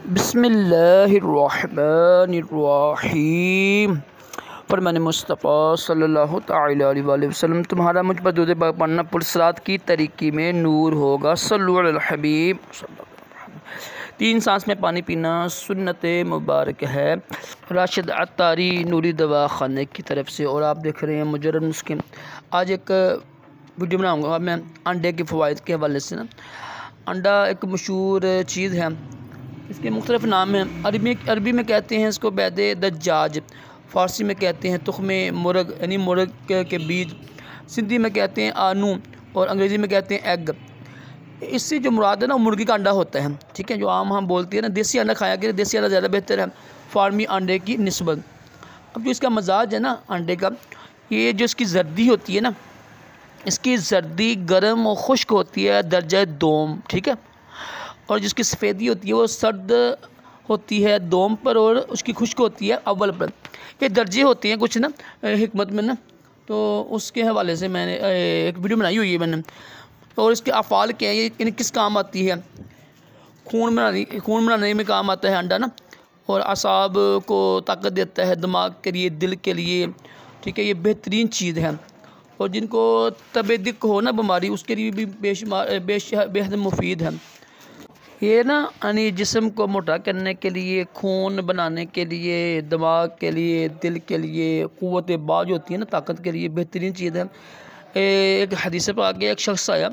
बिस्मिल्लाहिर्रहमानिर्रहीम। फरमान मुस्तफ़ा सल्लल्लाहु तआला अलैहि वसल्लम, तुम्हारा मुझ पर दुरूद पढ़ना पुरसरात की तरीक़ी में नूर होगा। सल्लु अलल हबीब। 3 सांस में पानी पीना सुन्नत मुबारक है। राशिद अत्तारी नूरी दवा खाने की तरफ से। और आप देख रहे हैं मुजर्रब नुस्खे। आज एक वीडियो बनाऊँगा मैं अंडे के फ़वाइद के हवाले से। अंडा एक मशहूर चीज़ है, इसके मुख्तलिफ़ नाम हैं। अरबी में कहते हैं इसको बैदे दज्जाज, फ़ारसी में कहते हैं तुख़्मे मुर्ग यानी मुर्ग के बीज, सिंधी में कहते हैं आनू और अंग्रेज़ी में कहते हैं एग। इससे जो मुराद है ना मुर्गी का अंडा होता है, ठीक है। जो आम हम बोलते हैं ना देसी अंडा खाया करें, देसी अंडा ज़्यादा बेहतर है फार्मी अंडे की निस्बत। अब जो इसका मजाज है ना अंडे का, ये जो इसकी जर्दी होती है ना, इसकी जर्दी गर्म और खुश्क होती है दर्जा दोम, ठीक है। और जिसकी सफ़ेदी होती है वो सर्द होती है दोम पर और उसकी खुश्क होती है अव्वल पर। ये दर्जे होते हैं कुछ ना हिकमत में ना, तो उसके हवाले से मैंने एक वीडियो बनाई हुई है मैंने। और इसके अफ़ाल क्या है, ये किस काम आती है। खून बनाने में काम आता है अंडा ना, और असाब को ताकत देता है, दिमाग के लिए, दिल के लिए, ठीक है। ये बेहतरीन चीज़ है। और जिनको तबेदिक हो ना बीमारी, उसके लिए भी बेहद मुफीद है ये ना। यानी जिस्म को मोटा करने के लिए, खून बनाने के लिए, दिमाग के लिए, दिल के लिए, क़ुव्वत बाज होती है ना ताकत के लिए बेहतरीन चीज़ है। एक हदीस पर आगे एक शख्स आया,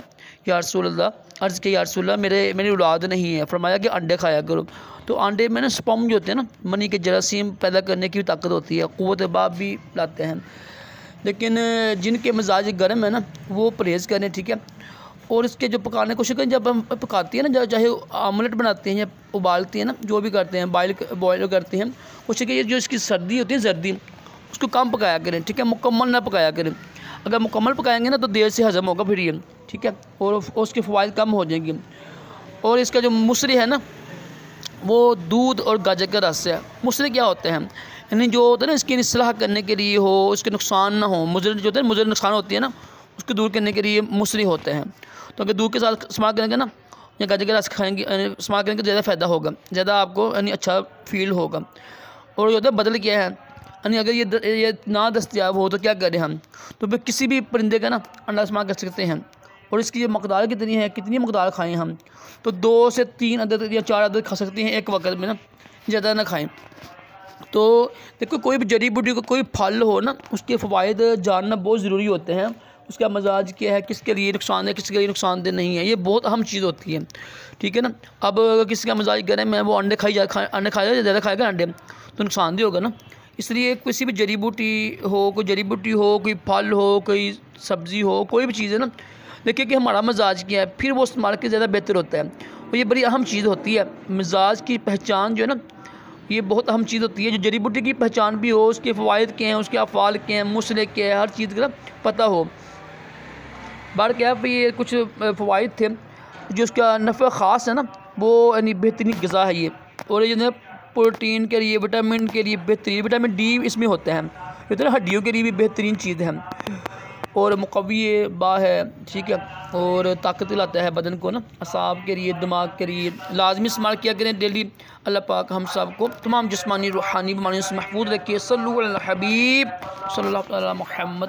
या रसूल अल्लाह, अर्ज़ किया या रसूल अल्लाह मेरी औलाद नहीं है। फरमाया कि अंडे खाया करो। तो अंडे में ना स्पर्म जो होते हैं ना, मनी के जरासीम पैदा करने की ताकत होती है, क़ुव्वत बाज भी लाते हैं। लेकिन जिनके मिजाज गर्म है ना वो परहेज़ करें, ठीक है। और इसके जो पकाने को शिकन जब हम पकाती है ना, चाहे आमलेट बनाते हैं या उबालते हैं ना, जो भी करते हैं बॉयल करते हैं, कुछ ये जो इसकी सर्दी होती है सर्दी, उसको कम पकाया करें, ठीक है। मुकम्मल ना पकाया करें। अगर मुकम्मल पकाएंगे ना तो देर से हज़म होगा फिर ये, ठीक है। और उसके फ़वाइद कम हो जाएंगे। और इसका जो मुसरी है ना वो दूध और गाजर का रस है। मुसरी क्या होते हैं, यानी जो होता है ना इसकी इस्लाह करने के लिए हो, उसके नुकसान ना हो, मुजर जो होता है मुजर नुकसान होती है ना, उसको दूर करने के लिए मुसरी होते हैं। तो अगर दूध के साथ इस्तेमाल करेंगे ना या गाजर का रस खाएंगे इस्तेमाल करेंगे तो ज़्यादा फ़ायदा होगा, ज़्यादा आपको यानी अच्छा फील होगा। और जो होता है बदल क्या है, यानी अगर ये ना दस्तियाब हो तो क्या करें हम, तो फिर किसी भी परिंदे का ना अंडा इस्तेमाल कर सकते हैं। और इसकी ये मकदार कितनी है, कितनी मकदार खाएँ हम, तो 2 से 3 अदद या 4 अदद खा सकते हैं एक वक्त में ना, ज़्यादा ना खाएँ। तो देखो कोई भी जड़ी बूटी को कोई फल हो ना, उसके फ़वाइद जानना बहुत ज़रूरी होते हैं। उसका मजाज क्या है, किसके लिए नुकसान है, किसके लिए नुकसानदेह नहीं है, ये बहुत अहम चीज़ होती है, ठीक है ना। अब अगर किसी का मजाज गर्म है, वो अंडे खाएगा ज़्यादा खाएगा अंडे, तो नुकसानदेह होगा ना। इसलिए किसी भी जड़ी बूटी हो, कोई फल हो, कोई सब्ज़ी हो, कोई भी चीज़ है ना, देखिए कि हमारा मजाज क्या है, फिर वो इस्तेमाल के ज़्यादा बेहतर होता है। और ये बड़ी अहम चीज़ होती है, मिजाज की पहचान जो है ना, ये बहुत अहम चीज़ होती है। जो जड़ी बूटी की पहचान भी हो, उसके फ़वाइद क्या हैं, उसके अफ़ाल क्या हैं, मुसरे क्या है, हर चीज़ का पता हो। बार क्या है, ये कुछ फ़वाइद थे जो उसका नफ़ा ख़ास है ना, वो यानी बेहतरीन ग़िज़ा है ये। और ये जो प्रोटीन के लिए, विटामिन के लिए बेहतरीन, विटामिन डी इसमें होते हैं, ये तो हड्डियों के लिए भी बेहतरीन चीज़ है। और मुक़व्वी बा है, ठीक है। और ताकत लाता है बदन को ना, असाब के लिए, दिमाग के लिए लाजमी इस्तेमाल किया करें डेली। अल्लाह पाक हम सब को तमाम जिस्मानी रूहानी बीमारियों से महफूज रखिए। सल्लल्लाहु अलैहि हबीब सल्लल्लाहु अलैहि मुहम्मद।